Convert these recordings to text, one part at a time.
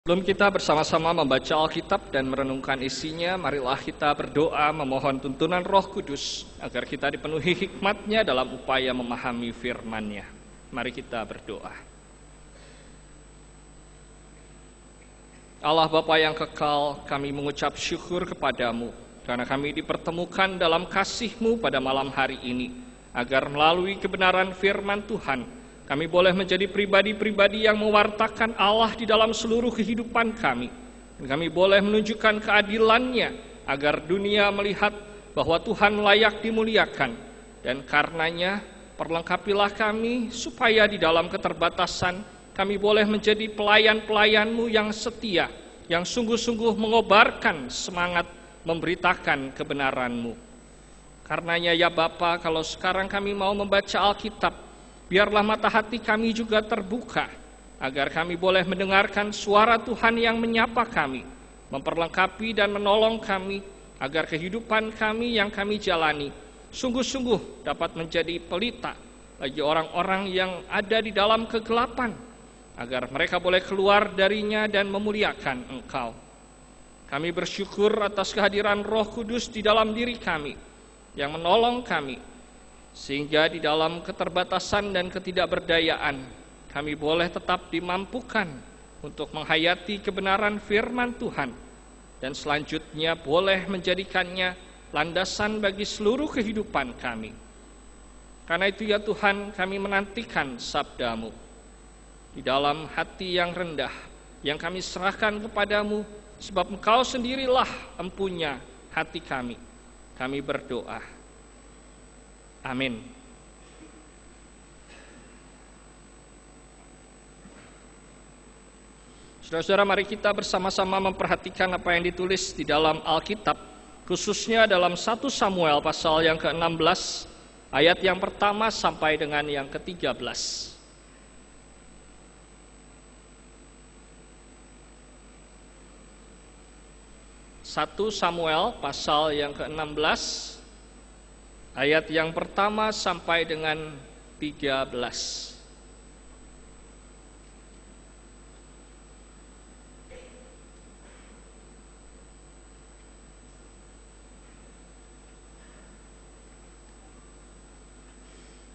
Sebelum kita bersama-sama membaca Alkitab dan merenungkan isinya, marilah kita berdoa memohon tuntunan Roh Kudus agar kita dipenuhi hikmat-Nya dalam upaya memahami firman-Nya. Mari kita berdoa. Allah Bapa yang kekal, kami mengucap syukur kepadamu karena kami dipertemukan dalam kasih-Mu pada malam hari ini, agar melalui kebenaran firman Tuhan, kami boleh menjadi pribadi-pribadi yang mewartakan Allah di dalam seluruh kehidupan kami. Dan kami boleh menunjukkan keadilan-Nya agar dunia melihat bahwa Tuhan layak dimuliakan. Dan karenanya perlengkapilah kami supaya di dalam keterbatasan kami boleh menjadi pelayan-pelayan-Mu yang setia, yang sungguh-sungguh mengobarkan semangat memberitakan kebenaran-Mu. Karenanya ya Bapa, kalau sekarang kami mau membaca Alkitab, biarlah mata hati kami juga terbuka, agar kami boleh mendengarkan suara Tuhan yang menyapa kami, memperlengkapi dan menolong kami, agar kehidupan kami yang kami jalani sungguh-sungguh dapat menjadi pelita bagi orang-orang yang ada di dalam kegelapan, agar mereka boleh keluar darinya dan memuliakan Engkau. Kami bersyukur atas kehadiran Roh Kudus di dalam diri kami, yang menolong kami, sehingga di dalam keterbatasan dan ketidakberdayaan kami boleh tetap dimampukan untuk menghayati kebenaran firman Tuhan, dan selanjutnya boleh menjadikannya landasan bagi seluruh kehidupan kami. Karena itu ya Tuhan, kami menantikan sabda-Mu di dalam hati yang rendah, yang kami serahkan kepadamu, sebab Engkau sendirilah empunya hati kami. Kami berdoa. Amin. Saudara-saudara, mari kita bersama-sama memperhatikan apa yang ditulis di dalam Alkitab, khususnya dalam 1 Samuel pasal yang ke-16, ayat yang pertama sampai dengan yang ke-13. 1 Samuel pasal yang ke-16, ayat yang pertama sampai dengan 13.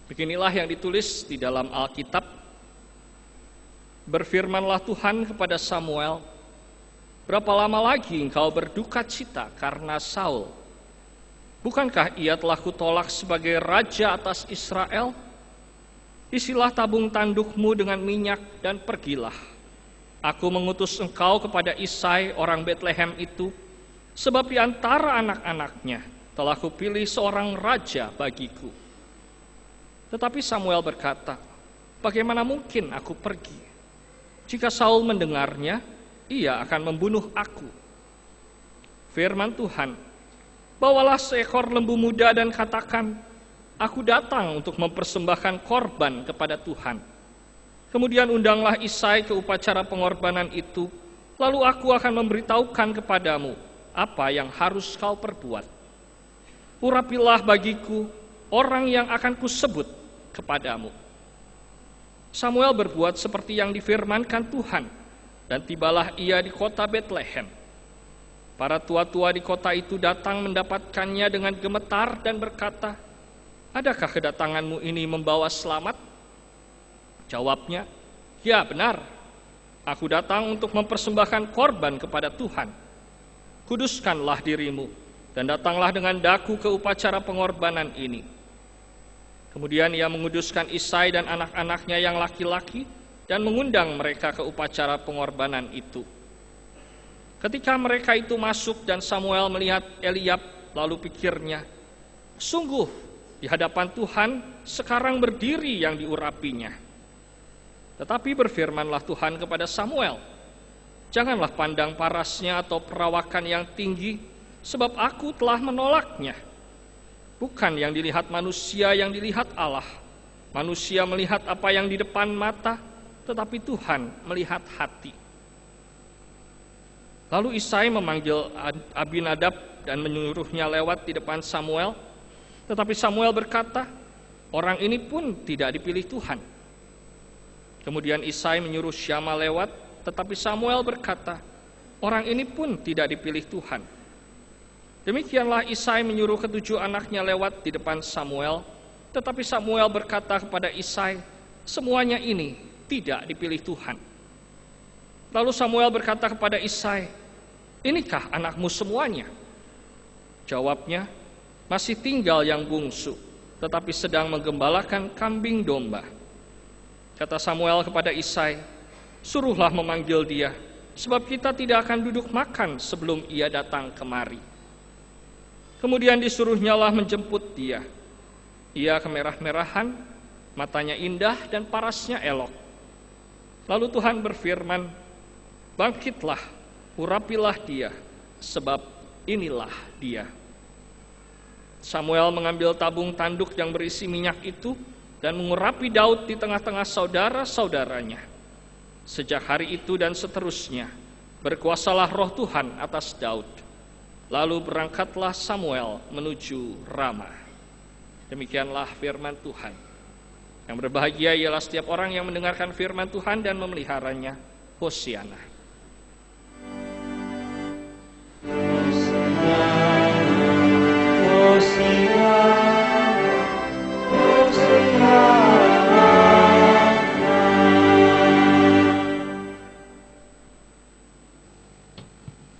Beginilah yang ditulis di dalam Alkitab. Berfirmanlah Tuhan kepada Samuel, "Berapa lama lagi engkau berduka cita karena Saul? Bukankah ia telah kutolak sebagai raja atas Israel? Isilah tabung tandukmu dengan minyak dan pergilah. Aku mengutus engkau kepada Isai orang Betlehem itu, sebab di antara anak-anaknya telah kupilih seorang raja bagiku." Tetapi Samuel berkata, "Bagaimana mungkin aku pergi? Jika Saul mendengarnya, ia akan membunuh aku." Firman Tuhan, "Bawalah seekor lembu muda dan katakan, aku datang untuk mempersembahkan korban kepada Tuhan. Kemudian undanglah Isai ke upacara pengorbanan itu, lalu aku akan memberitahukan kepadamu apa yang harus kau perbuat. Urapilah bagiku orang yang akan kusebut kepadamu." Samuel berbuat seperti yang difirmankan Tuhan, dan tibalah ia di kota Betlehem. Para tua-tua di kota itu datang mendapatkannya dengan gemetar dan berkata, "Adakah kedatanganmu ini membawa selamat?" Jawabnya, "Ya benar, aku datang untuk mempersembahkan korban kepada Tuhan. Kuduskanlah dirimu dan datanglah dengan daku ke upacara pengorbanan ini." Kemudian ia menguduskan Isai dan anak-anaknya yang laki-laki dan mengundang mereka ke upacara pengorbanan itu. Ketika mereka itu masuk dan Samuel melihat Eliab, lalu pikirnya, "Sungguh di hadapan Tuhan sekarang berdiri yang diurapinya." Tetapi berfirmanlah Tuhan kepada Samuel, "Janganlah pandang parasnya atau perawakan yang tinggi, sebab aku telah menolaknya. Bukan yang dilihat manusia yang dilihat Allah. Manusia melihat apa yang di depan mata, tetapi Tuhan melihat hati." Lalu Isai memanggil Abinadab dan menyuruhnya lewat di depan Samuel. Tetapi Samuel berkata, "Orang ini pun tidak dipilih Tuhan." Kemudian Isai menyuruh Syama lewat, Tetapi Samuel berkata, orang ini pun tidak dipilih Tuhan. Demikianlah Isai menyuruh ketujuh anaknya lewat di depan Samuel. Tetapi Samuel berkata kepada Isai, semuanya ini tidak dipilih Tuhan. Lalu Samuel berkata kepada Isai, inikah anakmu semuanya? Jawabnya, masih tinggal yang bungsu, tetapi sedang menggembalakan kambing domba. Kata Samuel kepada Isai, suruhlah memanggil dia, sebab kita tidak akan duduk makan sebelum ia datang kemari. Kemudian disuruhnyalah menjemput dia. Ia kemerah-merahan, matanya indah dan parasnya elok. Lalu Tuhan berfirman, bangkitlah, urapilah dia, sebab inilah dia. Samuel mengambil tabung tanduk yang berisi minyak itu dan mengurapi Daud di tengah-tengah saudara-saudaranya. Sejak hari itu dan seterusnya, berkuasalah roh Tuhan atas Daud. Lalu berangkatlah Samuel menuju Rama. Demikianlah firman Tuhan. Yang berbahagia ialah setiap orang yang mendengarkan firman Tuhan dan memeliharanya. Hosiana.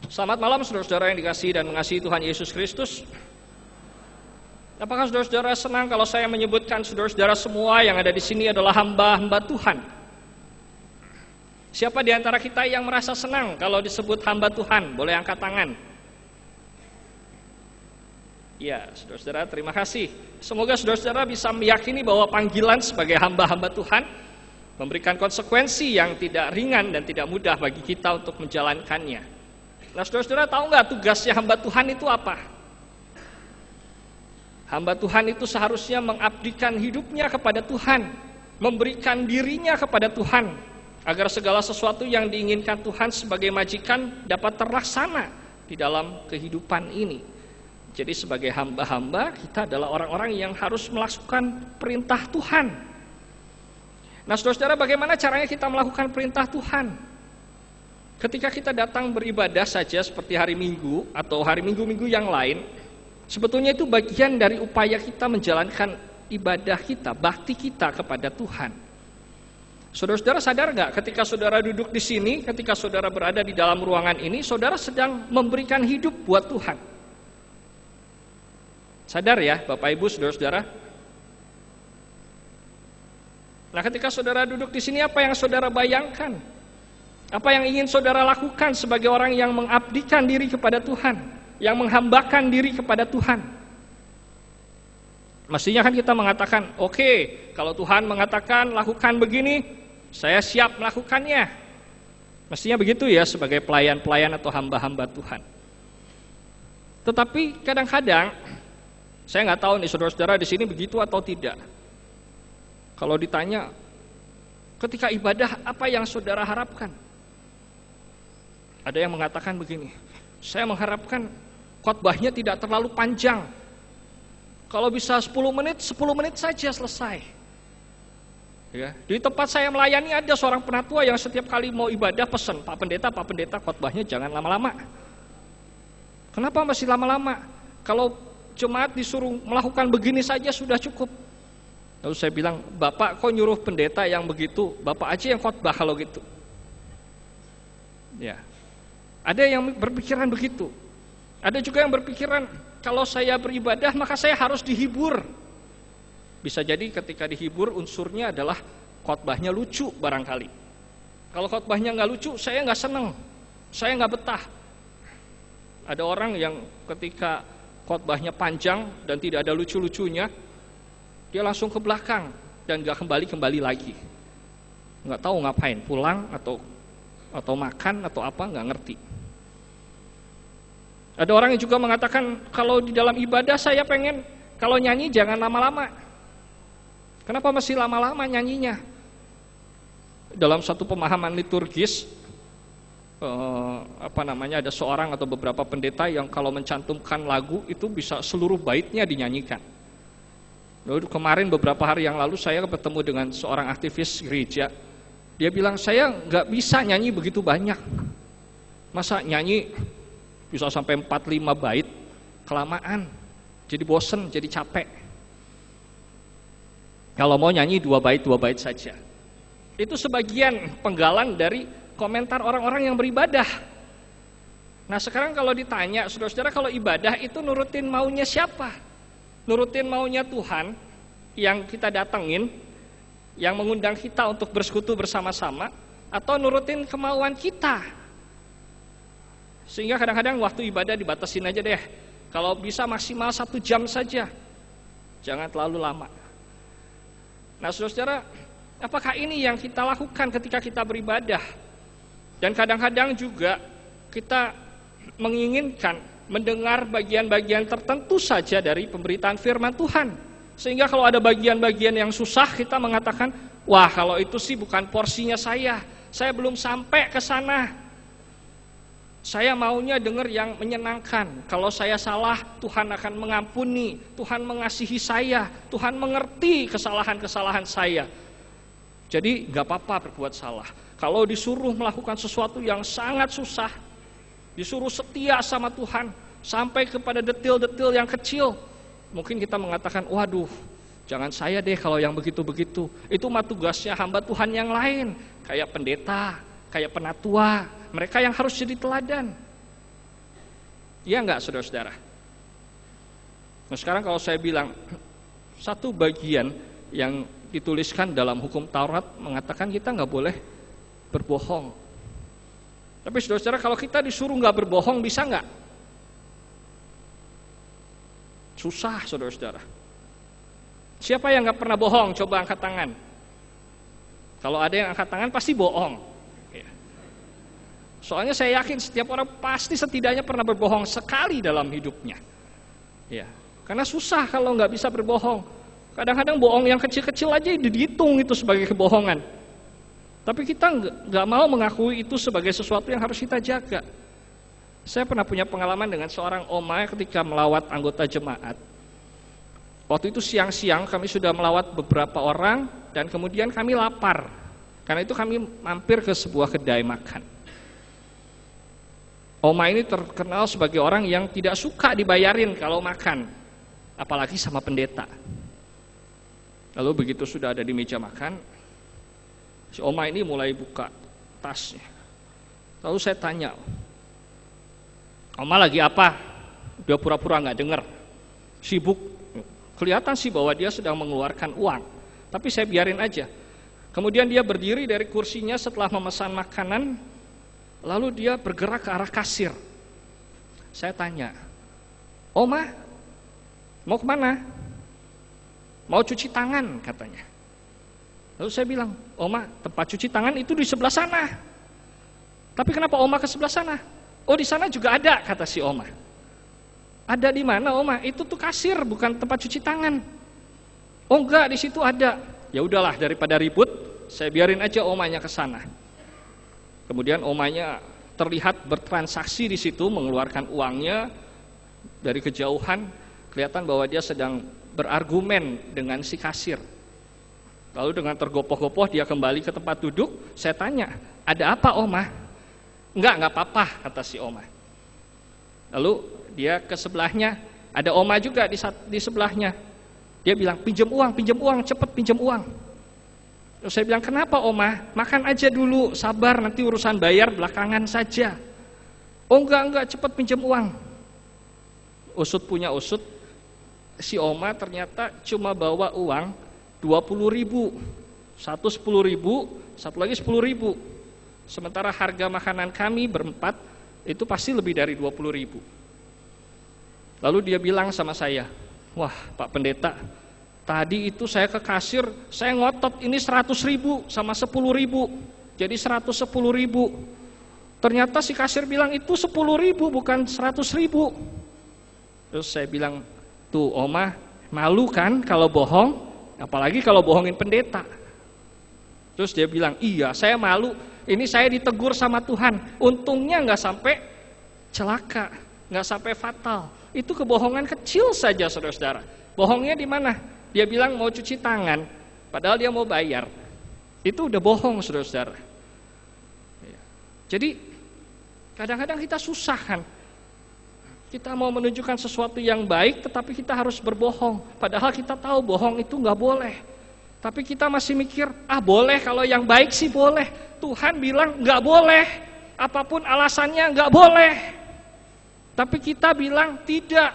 Selamat malam saudara-saudara yang dikasihi dan mengasihi Tuhan Yesus Kristus. Apakah saudara-saudara senang kalau saya menyebutkan saudara-saudara semua yang ada di sini adalah hamba-hamba Tuhan? Siapa di antara kita yang merasa senang kalau disebut hamba Tuhan? Boleh angkat tangan. Ya, saudara-saudara, terima kasih. Semoga saudara-saudara bisa meyakini bahwa panggilan sebagai hamba-hamba Tuhan memberikan konsekuensi yang tidak ringan dan tidak mudah bagi kita untuk menjalankannya. Nah, saudara-saudara tahu nggak tugasnya hamba Tuhan itu apa? Hamba Tuhan itu seharusnya mengabdikan hidupnya kepada Tuhan, memberikan dirinya kepada Tuhan, agar segala sesuatu yang diinginkan Tuhan sebagai majikan dapat terlaksana di dalam kehidupan ini. Jadi sebagai hamba-hamba, kita adalah orang-orang yang harus melakukan perintah Tuhan. Nah, saudara-saudara, bagaimana caranya kita melakukan perintah Tuhan? Ketika kita datang beribadah saja seperti hari Minggu atau hari Minggu-minggu yang lain, sebetulnya itu bagian dari upaya kita menjalankan ibadah kita, bakti kita kepada Tuhan. Saudara-saudara sadar nggak ketika saudara duduk di sini, ketika saudara berada di dalam ruangan ini, saudara sedang memberikan hidup buat Tuhan. Sadar ya Bapak Ibu, saudara-saudara? Nah, ketika saudara duduk di sini, apa yang saudara bayangkan? Apa yang ingin saudara lakukan sebagai orang yang mengabdikan diri kepada Tuhan, yang menghambakan diri kepada Tuhan? Mestinya kan kita mengatakan, oke, kalau Tuhan mengatakan lakukan begini, saya siap melakukannya. Mestinya begitu ya sebagai pelayan-pelayan atau hamba-hamba Tuhan. Tetapi kadang-kadang, saya nggak tahu nih saudara-saudara di sini begitu atau tidak. Kalau ditanya, ketika ibadah apa yang saudara harapkan? Ada yang mengatakan begini, saya mengharapkan khotbahnya tidak terlalu panjang. Kalau bisa 10 menit saja selesai. Ya, di tempat saya melayani ada seorang penatua yang setiap kali mau ibadah pesan, Pak Pendeta, khotbahnya jangan lama-lama. Kenapa masih lama-lama? Kalau jemaat disuruh melakukan begini saja sudah cukup. Lalu saya bilang, Bapak kok nyuruh pendeta yang begitu, Bapak aja yang khotbah kalau gitu. Ya. Ada yang berpikiran begitu. Ada juga yang berpikiran, kalau saya beribadah maka saya harus dihibur. Bisa jadi ketika dihibur unsurnya adalah khotbahnya lucu barangkali. Kalau khotbahnya nggak lucu, saya nggak seneng, saya nggak betah. Ada orang yang ketika khotbahnya panjang dan tidak ada lucu-lucunya, dia langsung ke belakang dan nggak kembali lagi. Nggak tahu ngapain, pulang atau makan atau apa, nggak ngerti. Ada orang yang juga mengatakan, kalau di dalam ibadah saya pengen kalau nyanyi jangan lama-lama. Kenapa masih lama-lama nyanyinya? Dalam satu pemahaman liturgis, ada seorang atau beberapa pendeta yang kalau mencantumkan lagu itu bisa seluruh baitnya dinyanyikan. Lalu kemarin beberapa hari yang lalu saya bertemu dengan seorang aktivis gereja. Dia bilang, saya nggak bisa nyanyi begitu banyak. Masa nyanyi bisa sampai 4-5 bait, kelamaan. Jadi bosen, jadi capek. Kalau mau nyanyi 2 bait saja. Itu sebagian penggalan dari komentar orang-orang yang beribadah. Nah sekarang kalau ditanya, saudara-saudara, kalau ibadah itu nurutin maunya siapa? Nurutin maunya Tuhan yang kita datengin, yang mengundang kita untuk bersekutu bersama-sama, atau nurutin kemauan kita? Sehingga kadang-kadang waktu ibadah dibatasin aja deh. Kalau bisa maksimal 1 jam saja, jangan terlalu lama. Nah saudara-saudara, apakah ini yang kita lakukan ketika kita beribadah? Dan kadang-kadang juga kita menginginkan mendengar bagian-bagian tertentu saja dari pemberitaan firman Tuhan. Sehingga kalau ada bagian-bagian yang susah, kita mengatakan, wah kalau itu sih bukan porsinya saya belum sampai ke sana. Saya maunya dengar yang menyenangkan. Kalau saya salah, Tuhan akan mengampuni, Tuhan mengasihi saya, Tuhan mengerti kesalahan-kesalahan saya. Jadi gak apa-apa berbuat salah. Kalau disuruh melakukan sesuatu yang sangat susah, disuruh setia sama Tuhan, sampai kepada detil-detil yang kecil, mungkin kita mengatakan, waduh, jangan saya deh kalau yang begitu-begitu. Itu mah tugasnya hamba Tuhan yang lain, kayak pendeta, kayak penatua, mereka yang harus jadi teladan. Iya enggak saudara-saudara? Nah sekarang kalau saya bilang, satu bagian yang dituliskan dalam hukum Taurat mengatakan kita nggak boleh berbohong. Tapi saudara-saudara, kalau kita disuruh nggak berbohong, bisa nggak? Susah saudara-saudara. Siapa yang nggak pernah bohong? Coba angkat tangan. Kalau ada yang angkat tangan pasti bohong. Soalnya saya yakin setiap orang pasti setidaknya pernah berbohong sekali dalam hidupnya. Ya, karena susah kalau nggak bisa berbohong. Kadang-kadang bohong yang kecil-kecil aja dihitung itu sebagai kebohongan. Tapi kita nggak mau mengakui itu sebagai sesuatu yang harus kita jaga. Saya pernah punya pengalaman dengan seorang oma ketika melawat anggota jemaat. Waktu itu siang-siang kami sudah melawat beberapa orang dan kemudian kami lapar. Karena itu kami mampir ke sebuah kedai makan. Oma ini terkenal sebagai orang yang tidak suka dibayarin kalau makan, apalagi sama pendeta. Lalu begitu sudah ada di meja makan, si oma ini mulai buka tasnya. Lalu saya tanya, oma lagi apa? Dia pura-pura nggak dengar, sibuk. Kelihatan sih bahwa dia sedang mengeluarkan uang, tapi saya biarin aja. Kemudian dia berdiri dari kursinya setelah memesan makanan, lalu dia bergerak ke arah kasir. Saya tanya, oma, mau kemana? Mau cuci tangan katanya. Lalu saya bilang, oma, tempat cuci tangan itu di sebelah sana. Tapi kenapa oma ke sebelah sana? Oh di sana juga ada, kata si oma. Ada di mana oma? Itu tuh kasir, bukan tempat cuci tangan. Oh enggak, di situ ada. Ya udahlah, daripada ribut, saya biarin aja omanya ke sana. Kemudian omanya terlihat bertransaksi di situ, mengeluarkan uangnya dari kejauhan. Kelihatan bahwa dia sedang berargumen dengan si kasir. Lalu dengan tergopoh-gopoh dia kembali ke tempat duduk. Saya tanya, ada apa oma? Enggak apa-apa, kata si oma. Lalu dia ke sebelahnya, ada oma juga di sebelahnya. Dia bilang, pinjam uang, cepet pinjam uang. Terus saya bilang, kenapa oma? Makan aja dulu, sabar, nanti urusan bayar belakangan saja. Oh enggak, cepet pinjam uang. Usut punya usut, si oma ternyata cuma bawa uang 20.000. Satu 10.000, satu lagi 10.000. Sementara harga makanan kami berempat itu pasti lebih dari 20.000. Lalu dia bilang sama saya, wah Pak Pendeta, tadi itu saya ke kasir, saya ngotot ini 100.000 sama 10.000, jadi 110.000. Ternyata si kasir bilang itu 10.000 bukan 100.000. Terus saya bilang, tuh oma, malu kan kalau bohong, apalagi kalau bohongin pendeta. Terus dia bilang, iya saya malu, ini saya ditegur sama Tuhan, untungnya nggak sampai celaka, nggak sampai fatal. Itu kebohongan kecil saja saudara-saudara. Bohongnya di mana? Dia bilang mau cuci tangan, padahal dia mau bayar. Itu udah bohong, saudara-saudara. Jadi kadang-kadang kita susah kan. Kita mau menunjukkan sesuatu yang baik, tetapi kita harus berbohong. Padahal kita tahu bohong itu nggak boleh. Tapi kita masih mikir, boleh kalau yang baik sih boleh. Tuhan bilang nggak boleh. Apapun alasannya nggak boleh. Tapi kita bilang tidak.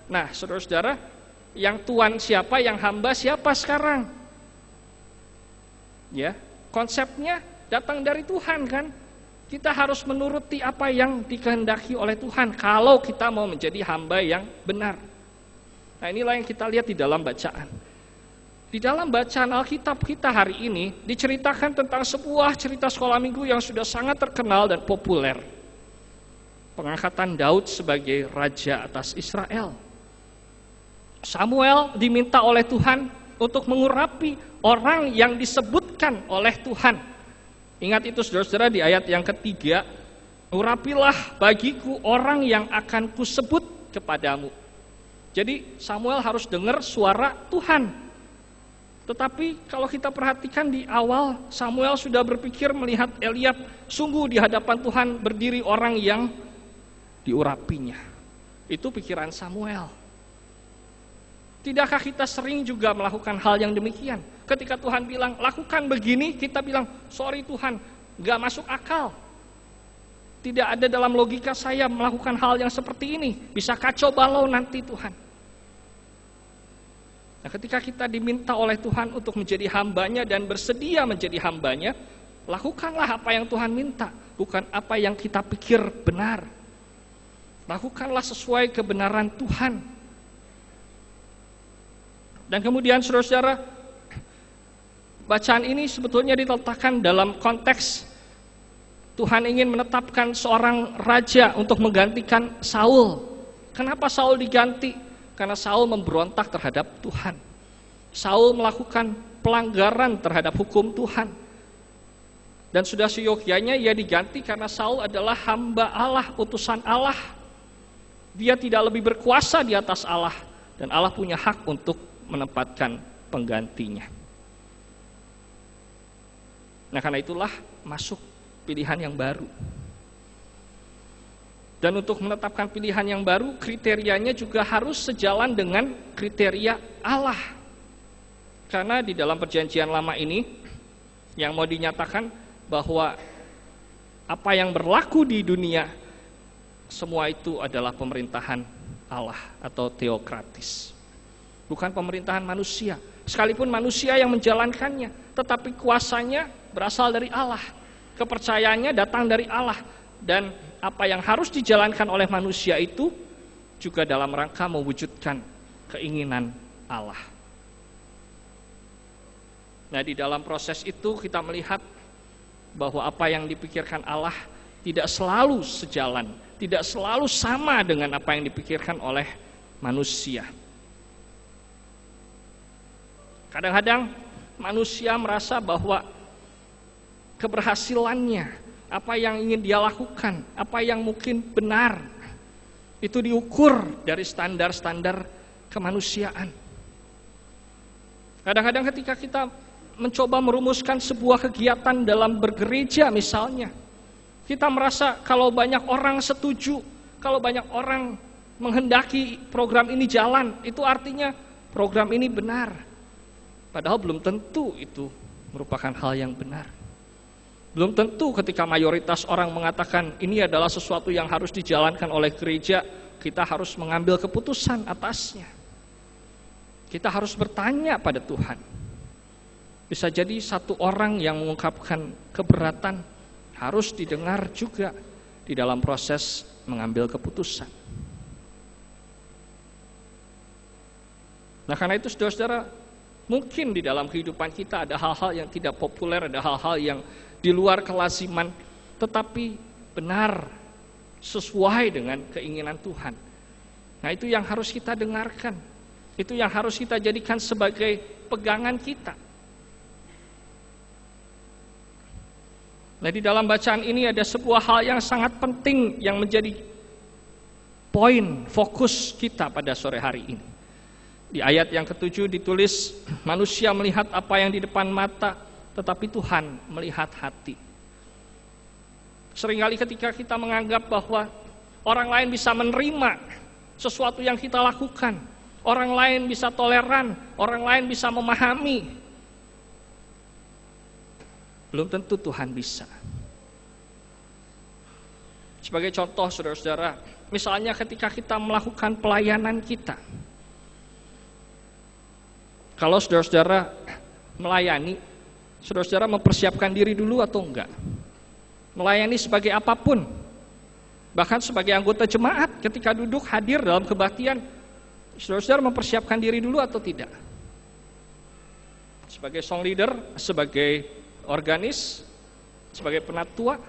Nah, saudara-saudara, yang Tuhan siapa, yang hamba siapa sekarang? Ya, konsepnya datang dari Tuhan kan. Kita harus menuruti apa yang dikehendaki oleh Tuhan kalau kita mau menjadi hamba yang benar. Nah, inilah yang kita lihat di dalam bacaan. Di dalam bacaan Alkitab kita hari ini diceritakan tentang sebuah cerita sekolah minggu yang sudah sangat terkenal dan populer. Pengangkatan Daud sebagai raja atas Israel. Samuel diminta oleh Tuhan untuk mengurapi orang yang disebutkan oleh Tuhan. Ingat itu saudara-saudara di ayat yang ketiga, urapilah bagiku orang yang akan kusebut kepadamu. Jadi Samuel harus dengar suara Tuhan. Tetapi kalau kita perhatikan di awal, Samuel sudah berpikir melihat Eliab sungguh di hadapan Tuhan berdiri orang yang diurapinya. Itu pikiran Samuel. Tidakkah kita sering juga melakukan hal yang demikian? Ketika Tuhan bilang, lakukan begini, kita bilang, sorry Tuhan, gak masuk akal. Tidak ada dalam logika saya melakukan hal yang seperti ini. Bisa kacau balau nanti Tuhan. Nah, ketika kita diminta oleh Tuhan untuk menjadi hambanya dan bersedia menjadi hambanya, lakukanlah apa yang Tuhan minta, bukan apa yang kita pikir benar. Lakukanlah sesuai kebenaran Tuhan. Dan kemudian saudara-saudara, bacaan ini sebetulnya diletakkan dalam konteks Tuhan ingin menetapkan seorang raja untuk menggantikan Saul. Kenapa Saul diganti? Karena Saul memberontak terhadap Tuhan. Saul melakukan pelanggaran terhadap hukum Tuhan. Dan sudah seyogyanya ia diganti karena Saul adalah hamba Allah, utusan Allah. Dia tidak lebih berkuasa di atas Allah. Dan Allah punya hak untuk menempatkan penggantinya. Nah, karena itulah masuk pilihan yang baru. Dan untuk menetapkan pilihan yang baru, kriterianya juga harus sejalan dengan kriteria Allah. Karena di dalam perjanjian lama ini, yang mau dinyatakan bahwa apa yang berlaku di dunia, semua itu adalah pemerintahan Allah atau teokratis. Bukan pemerintahan manusia. Sekalipun manusia yang menjalankannya, tetapi kuasanya berasal dari Allah. Kepercayaannya datang dari Allah. Dan apa yang harus dijalankan oleh manusia itu juga dalam rangka mewujudkan keinginan Allah. Nah, di dalam proses itu kita melihat bahwa apa yang dipikirkan Allah tidak selalu sejalan, tidak selalu sama dengan apa yang dipikirkan oleh manusia. Kadang-kadang manusia merasa bahwa keberhasilannya, apa yang ingin dia lakukan, apa yang mungkin benar, itu diukur dari standar-standar kemanusiaan. Kadang-kadang ketika kita mencoba merumuskan sebuah kegiatan dalam bergereja misalnya, kita merasa kalau banyak orang setuju, kalau banyak orang menghendaki program ini jalan, itu artinya program ini benar. Padahal belum tentu itu merupakan hal yang benar. Belum tentu ketika mayoritas orang mengatakan ini adalah sesuatu yang harus dijalankan oleh gereja, kita harus mengambil keputusan atasnya. Kita harus bertanya pada Tuhan. Bisa jadi satu orang yang mengungkapkan keberatan harus didengar juga di dalam proses mengambil keputusan. Nah, karena itu saudara-saudara, mungkin di dalam kehidupan kita ada hal-hal yang tidak populer, ada hal-hal yang di luar kelaziman, tetapi benar sesuai dengan keinginan Tuhan. Nah, itu yang harus kita dengarkan. Itu yang harus kita jadikan sebagai pegangan kita. Nah, di dalam bacaan ini ada sebuah hal yang sangat penting yang menjadi poin fokus kita pada sore hari ini. Di ayat yang ke-7 ditulis, manusia melihat apa yang di depan mata, tetapi Tuhan melihat hati. Seringkali ketika kita menganggap bahwa orang lain bisa menerima sesuatu yang kita lakukan, orang lain bisa toleran, orang lain bisa memahami, belum tentu Tuhan bisa. Sebagai contoh, saudara-saudara, misalnya ketika kita melakukan pelayanan kita, kalau saudara-saudara melayani, saudara-saudara mempersiapkan diri dulu atau enggak? Melayani sebagai apapun, bahkan sebagai anggota jemaat, ketika duduk hadir dalam kebaktian, saudara-saudara mempersiapkan diri dulu atau tidak? Sebagai song leader, sebagai organis, sebagai penatua,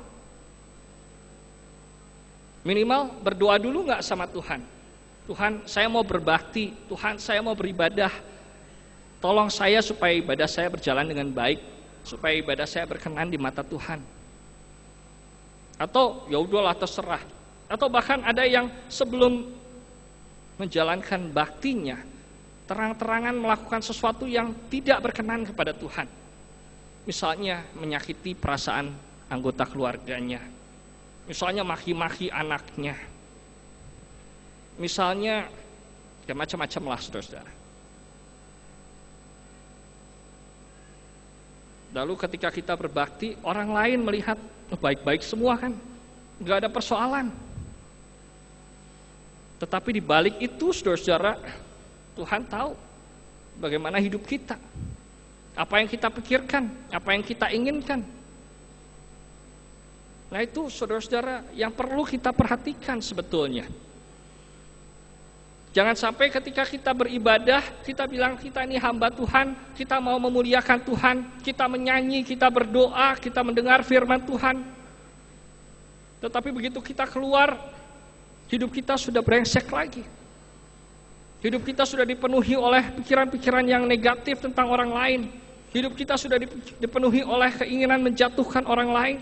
minimal berdoa dulu nggak sama Tuhan? Tuhan, saya mau berbakti, Tuhan, saya mau beribadah, tolong saya supaya ibadah saya berjalan dengan baik, supaya ibadah saya berkenan di mata Tuhan. Atau ya udahlah terserah. Atau bahkan ada yang sebelum menjalankan baktinya, terang-terangan melakukan sesuatu yang tidak berkenan kepada Tuhan. Misalnya menyakiti perasaan anggota keluarganya, misalnya maki-maki anaknya, misalnya ya macam-macam lah, saudara-saudara. Lalu ketika kita berbakti, orang lain melihat baik-baik semua kan, nggak ada persoalan. Tetapi di balik itu, saudara-saudara, Tuhan tahu bagaimana hidup kita, apa yang kita pikirkan, apa yang kita inginkan. Nah itu, saudara-saudara, yang perlu kita perhatikan sebetulnya. Jangan sampai ketika kita beribadah, kita bilang kita ini hamba Tuhan, kita mau memuliakan Tuhan, kita menyanyi, kita berdoa, kita mendengar firman Tuhan. Tetapi begitu kita keluar, hidup kita sudah brengsek lagi. Hidup kita sudah dipenuhi oleh pikiran-pikiran yang negatif tentang orang lain. Hidup kita sudah dipenuhi oleh keinginan menjatuhkan orang lain.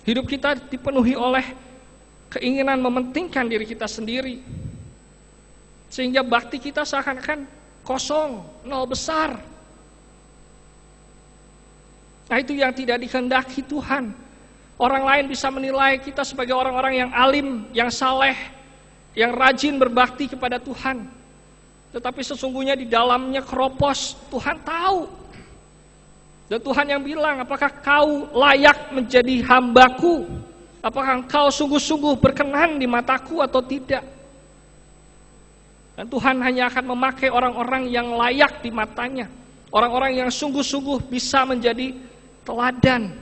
Hidup kita dipenuhi oleh keinginan mementingkan diri kita sendiri. Sehingga bakti kita seakan-akan kosong, nol besar. Nah itu yang tidak dikehendaki Tuhan. Orang lain bisa menilai kita sebagai orang-orang yang alim, yang saleh, yang rajin berbakti kepada Tuhan. Tetapi sesungguhnya di dalamnya keropos, Tuhan tahu. Dan Tuhan yang bilang, apakah kau layak menjadi hambaku? Apakah engkau sungguh-sungguh berkenan di mataku atau tidak? Dan Tuhan hanya akan memakai orang-orang yang layak di matanya. Orang-orang yang sungguh-sungguh bisa menjadi teladan,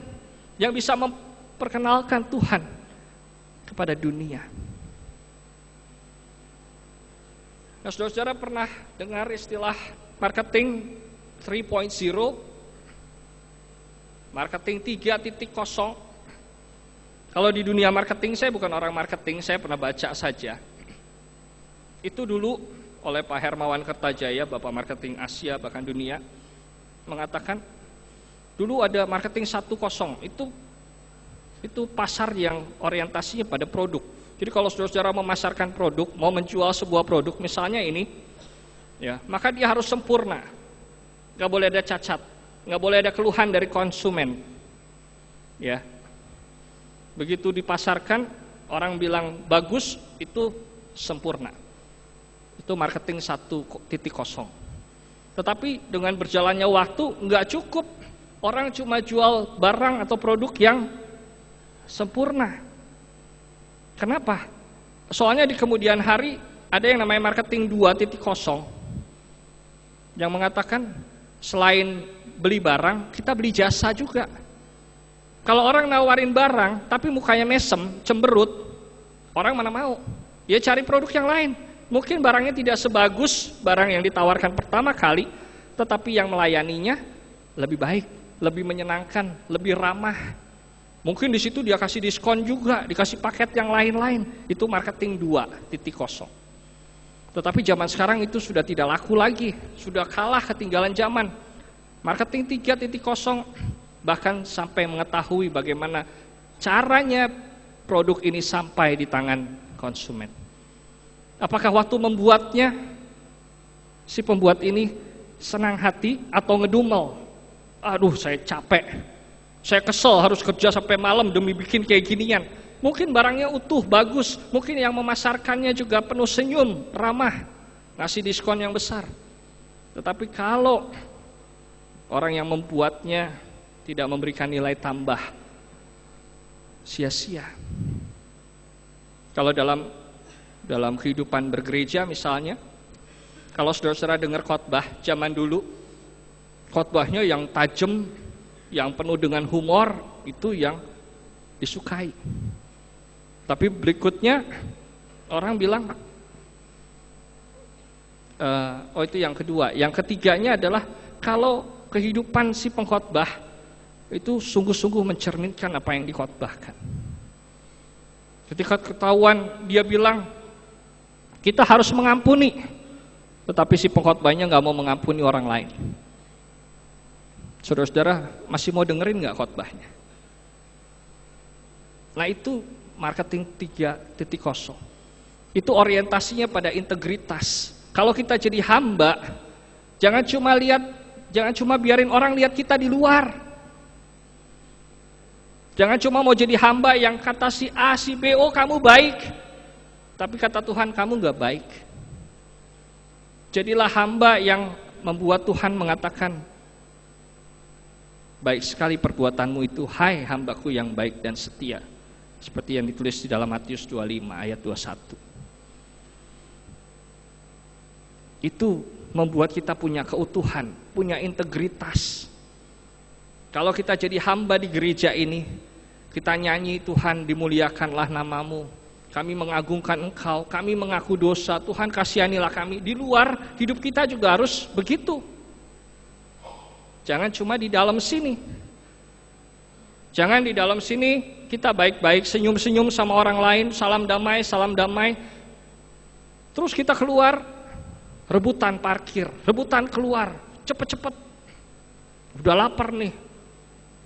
yang bisa memperkenalkan Tuhan kepada dunia. Nah, saudara-saudara pernah dengar istilah marketing 3.0? Marketing 3.0. Kalau di dunia marketing, saya bukan orang marketing, saya pernah baca saja. Itu dulu oleh Pak Hermawan Kertajaya, Bapak Marketing Asia bahkan dunia, mengatakan dulu ada marketing 1.0, itu pasar yang orientasinya pada produk. Jadi kalau saudara-saudara memasarkan produk, mau menjual sebuah produk, misalnya ini, ya, maka dia harus sempurna, nggak boleh ada cacat, nggak boleh ada keluhan dari konsumen, ya. Begitu dipasarkan, orang bilang bagus, itu sempurna. Itu marketing 1.0. Tetapi dengan berjalannya waktu nggak cukup orang cuma jual barang atau produk yang sempurna. Kenapa? Soalnya di kemudian hari ada yang namanya marketing 2.0 yang mengatakan selain beli barang, kita beli jasa juga. Kalau orang nawarin barang tapi mukanya mesem, cemberut, orang mana mau? Dia cari produk yang lain. Mungkin barangnya tidak sebagus barang yang ditawarkan pertama kali, tetapi yang melayaninya lebih baik, lebih menyenangkan, lebih ramah. Mungkin di situ dia kasih diskon juga, dikasih paket yang lain-lain. Itu marketing 2.0. Tetapi zaman sekarang itu sudah tidak laku lagi, sudah kalah, ketinggalan zaman. Marketing 3.0 bahkan sampai mengetahui bagaimana caranya produk ini sampai di tangan konsumen. Apakah waktu membuatnya si pembuat ini senang hati atau ngedumel, Aduh, saya capek, saya kesel harus kerja sampai malam demi bikin kayak ginian. Mungkin barangnya utuh, bagus, mungkin yang memasarkannya juga penuh senyum, ramah, ngasih diskon yang besar. Tetapi kalau orang yang membuatnya tidak memberikan nilai tambah, sia-sia. Kalau dalam kehidupan bergereja misalnya, kalau saudara-saudara dengar khotbah zaman dulu, khotbahnya yang tajam, yang penuh dengan humor, itu yang disukai. Tapi berikutnya orang bilang, oh itu yang kedua. Yang ketiganya adalah kalau kehidupan si pengkhotbah itu sungguh-sungguh mencerminkan apa yang dikhotbahkan. Ketika ketahuan dia bilang kita harus mengampuni, tetapi si pengkhotbahnya nggak mau mengampuni orang lain. Saudara-saudara masih mau dengerin nggak khotbahnya? Nah itu marketing 3.0. Itu orientasinya pada integritas. Kalau kita jadi hamba, jangan cuma biarin orang lihat kita di luar. Jangan cuma mau jadi hamba yang kata si A, si B, oh kamu baik, tapi kata Tuhan kamu nggak baik. Jadilah hamba yang membuat Tuhan mengatakan, baik sekali perbuatanmu itu, hai hambaku yang baik dan setia. Seperti yang ditulis di dalam Matius 25 ayat 21. Itu membuat kita punya keutuhan, punya integritas. Kalau kita jadi hamba di gereja ini, kita nyanyi Tuhan dimuliakanlah namamu, kami mengagungkan Engkau, kami mengaku dosa, Tuhan kasihanilah kami. Di luar hidup kita juga harus begitu. Jangan cuma di dalam sini. Jangan di dalam sini kita baik-baik, senyum-senyum sama orang lain, salam damai, terus kita keluar, rebutan parkir, rebutan keluar, cepet-cepet, udah lapar nih,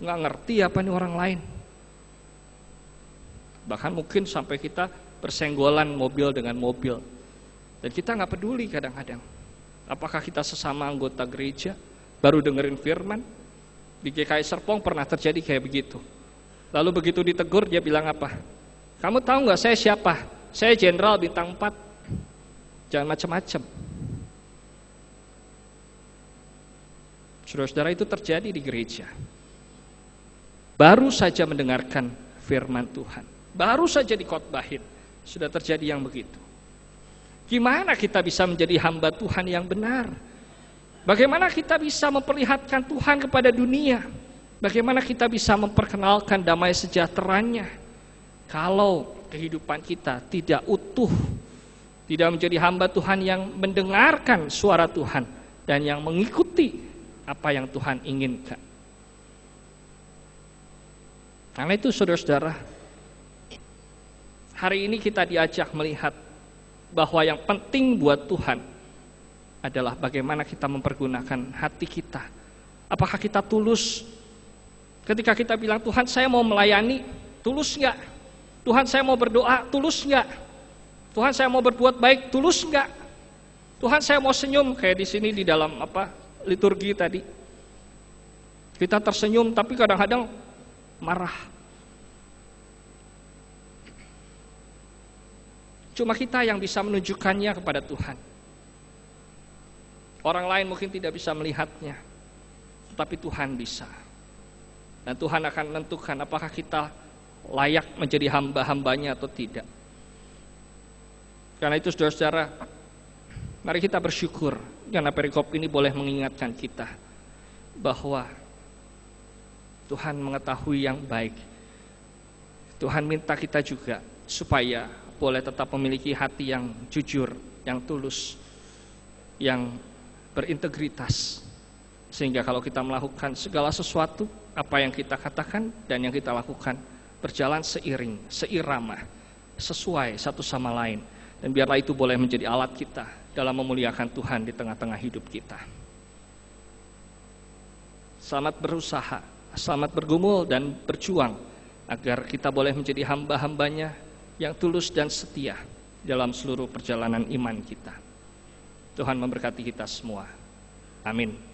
nggak ngerti apa nih orang lain. Bahkan mungkin sampai kita bersenggolan mobil dengan mobil, dan kita nggak peduli kadang-kadang. Apakah kita sesama anggota gereja, baru dengerin firman? Di GKI Serpong pernah terjadi kayak begitu. Lalu begitu ditegur dia bilang apa? Kamu tahu nggak saya siapa? Saya jenderal bintang 4. Jangan macam-macam. Saudara-saudara, itu terjadi di gereja. Baru saja mendengarkan firman Tuhan, baru saja dikhotbahin, sudah terjadi yang begitu. Gimana kita bisa menjadi hamba Tuhan yang benar? Bagaimana kita bisa memperlihatkan Tuhan kepada dunia? Bagaimana kita bisa memperkenalkan damai sejahteranya kalau kehidupan kita tidak utuh, tidak menjadi hamba Tuhan yang mendengarkan suara Tuhan dan yang mengikuti apa yang Tuhan inginkan? Karena itu saudara-saudara, hari ini kita diajak melihat bahwa yang penting buat Tuhan adalah bagaimana kita mempergunakan hati kita. Apakah kita tulus? Ketika kita bilang, Tuhan saya mau melayani, tulus enggak? Tuhan saya mau berdoa, tulus enggak? Tuhan saya mau berbuat baik, tulus enggak? Tuhan saya mau senyum, kayak di sini di dalam liturgi tadi. Kita tersenyum tapi kadang-kadang marah. Cuma kita yang bisa menunjukkannya kepada Tuhan. Orang lain mungkin tidak bisa melihatnya, tapi Tuhan bisa. Dan Tuhan akan menentukan apakah kita layak menjadi hamba-hambanya atau tidak. Karena itu saudara-saudara, mari kita bersyukur karena perikop ini boleh mengingatkan kita bahwa Tuhan mengetahui yang baik. Tuhan minta kita juga supaya boleh tetap memiliki hati yang jujur, yang tulus, yang berintegritas. Sehingga kalau kita melakukan segala sesuatu, apa yang kita katakan dan yang kita lakukan berjalan seiring, seirama, sesuai satu sama lain. Dan biarlah itu boleh menjadi alat kita dalam memuliakan Tuhan di tengah-tengah hidup kita. Selamat berusaha, selamat bergumul dan berjuang agar kita boleh menjadi hamba-hambanya yang tulus dan setia dalam seluruh perjalanan iman kita. Tuhan memberkati kita semua. Amin.